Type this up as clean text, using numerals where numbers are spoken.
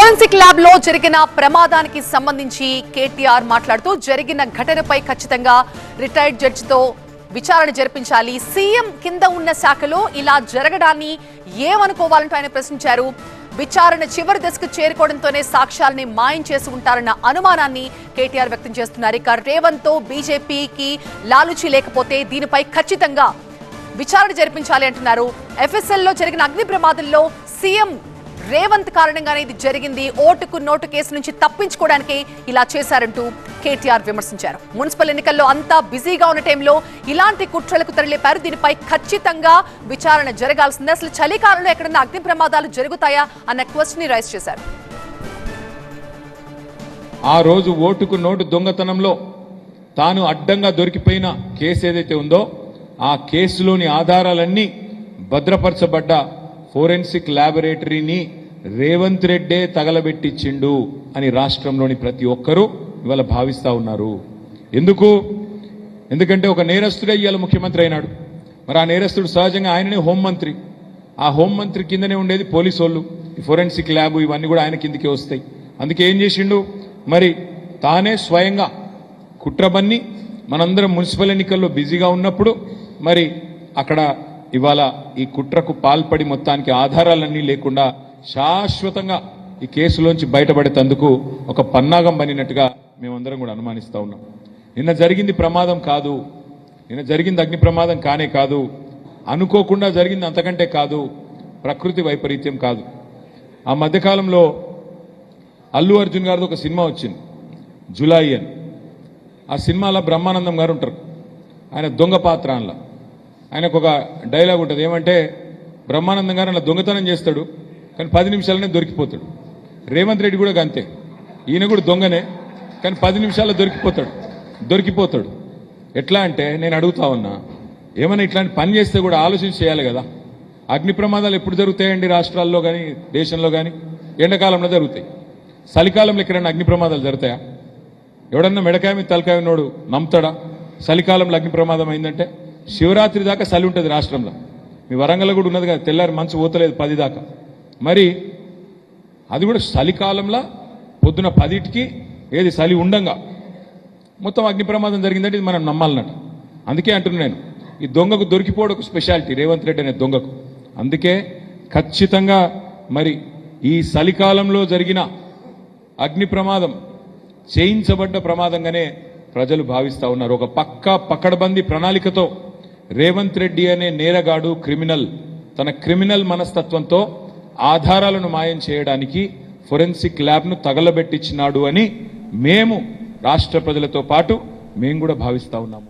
Forensic lab లో జరిగిన ప్రమాదానికి సంబంధించి కేటీఆర్ మాట్లాడుతూ జరిగిన ఘటనపై ఖచ్చితంగా రిటైర్డ్ జడ్జితో విచారణ జరిపించాలి. సీఎం కింద ఉన్న శాఖలో ఇలా జరగడాన్ని ఏమనుకోవాలంటూ ఆయన ప్రశ్నించారు. విచారణ చివరి దశకు చేరుకోవడంతోనే సాక్ష్యాలని మాయం చేసి ఉంటారన్న అనుమానాన్ని కేటీఆర్ వ్యక్తం చేస్తున్నారు. ఇక రేవంత్ తో బీజేపీకి లాలుచి లేకపోతే దీనిపై ఖచ్చితంగా విచారణ జరిపించాలి అంటున్నారు. ఎఫ్ఎస్ఎల్ లో జరిగిన అగ్ని ప్రమాదంలో సీఎం రేవంత్ కారణంగానే ఇది జరిగింది. ఓటుకు నోటు కేసు నుంచి తప్పించుకోవడానికి ఇలా చేశారంటూ కేటీఆర్ విమర్శించారు. మున్సిపల్ ఎన్నికల్లో అంతా బిజీగా ఉన్న టైంలో ఇలాంటి కుట్రలకు తరలిపారు. దీనిపై ఖచ్చితంగా విచారణ జరగాల్సిందే. అసలు చలికాలంలో ఎక్కడన్నా అగ్ని ప్రమాదాలు జరుగుతాయా అన్న క్వశ్చన్ రైజ్ చేశారు. ఆ రోజు ఓటుకు నోటు దొంగతనంలో తాను అడ్డంగా దొరికిపోయిన కేసు ఏదైతే ఉందో ఆ కేసులోని ఆధారాలన్నీ భద్రపరచబడ్డ ఫోరెన్సిక్ ల్యాబొరేటరీని రేవంత్ రెడ్డే తగలబెట్టించిండు అని రాష్ట్రంలోని ప్రతి ఒక్కరూ ఇవాళ భావిస్తా ఉన్నారు. ఎందుకంటే ఒక నేరస్తుడే ఇవాళ ముఖ్యమంత్రి అయినాడు. మరి ఆ నేరస్తుడు సహజంగా ఆయననే హోంమంత్రి. ఆ హోంమంత్రి కిందనే ఉండేది పోలీసు వాళ్ళు. ఈ ఫోరెన్సిక్ ల్యాబ్ ఇవన్నీ కూడా ఆయన కిందకే వస్తాయి. అందుకే ఏం చేసిండు, మరి తానే స్వయంగా కుట్రబన్ని మనందరం మున్సిపల్ ఎన్నికల్లో బిజీగా ఉన్నప్పుడు మరి అక్కడ ఇవాళ ఈ కుట్రకు పాల్పడి మొత్తానికి ఆధారాలన్నీ లేకుండా శాశ్వతంగా ఈ కేసులోంచి బయటపడేందుకు ఒక పన్నాగం పనినట్టుగా మేమందరం కూడా అనుమానిస్తూ ఉన్నాం. నిన్న జరిగింది ప్రమాదం కాదు, నిన్న జరిగింది అగ్ని ప్రమాదం కానే కాదు, అనుకోకుండా జరిగింది అంతకంటే కాదు, ప్రకృతి వైపరీత్యం కాదు. ఆ మధ్యకాలంలో అల్లు అర్జున్ గారిది ఒక సినిమా వచ్చింది, జులై అని. ఆ సినిమాలో బ్రహ్మానందం గారు ఉంటారు. ఆయన దొంగ పాత్ర. అందులో ఆయనకు ఒక డైలాగ్ ఉంటుంది, ఏమంటే బ్రహ్మానందం గారు అలా దొంగతనం చేస్తాడు కానీ 10 నిమిషాలనే దొరికిపోతాడు. రేవంత్ రెడ్డి కూడా అంతే, ఈయన కూడా దొంగనే కానీ 10 నిమిషాల్లో దొరికిపోతాడు. ఎట్లా అంటే నేను అడుగుతా ఉన్నా, ఏమైనా ఇట్లాంటి పని చేస్తే కూడా ఆలోచించి చేయాలి కదా. అగ్ని ప్రమాదాలు ఎప్పుడు జరుగుతాయండి రాష్ట్రాల్లో కానీ దేశంలో కానీ? ఎండాకాలంలో జరుగుతాయి. చలికాలంలో ఎక్కడైనా అగ్ని ప్రమాదాలు జరుగుతాయా? ఎవడన్నా మెడకాయ మీద తలకాయ ఉన్నోడు నమ్ముతాడా చలికాలంలో అగ్ని ప్రమాదం అయిందంటే? శివరాత్రి దాకా చలి ఉంటుంది రాష్ట్రంలో. మీ వరంగల్లో కూడా ఉన్నది కదా, తెల్లారి మంచు పోతలేదు 10 దాకా. మరి అది కూడా చలికాలంలో పొద్దున 10కి ఏది చలి ఉండంగా మొత్తం అగ్ని ప్రమాదం జరిగిందంటే ఇది మనం నమ్మాలన్నట్టు. అందుకే అంటున్నాను నేను, ఈ దొంగకు దొరికిపోవడం ఒక స్పెషాలిటీ రేవంత్ రెడ్డి అనే దొంగకు. అందుకే ఖచ్చితంగా మరి ఈ చలికాలంలో జరిగిన అగ్ని ప్రమాదం చేయించబడ్డ ప్రమాదంగానే ప్రజలు భావిస్తూ ఉన్నారు. ఒక పకడ్బందీ ప్రణాళికతో రేవంత్ రెడ్డి అనే నేరగాడు క్రిమినల్ తన క్రిమినల్ మనస్తత్వంతో ఆధారాలను మాయం చేయడానికి ఫోరెన్సిక్ ల్యాబ్ను తగలబెట్టించినాడు అని మేము రాష్ట్ర ప్రజలతో పాటు మేము కూడా భావిస్తూ ఉన్నాము.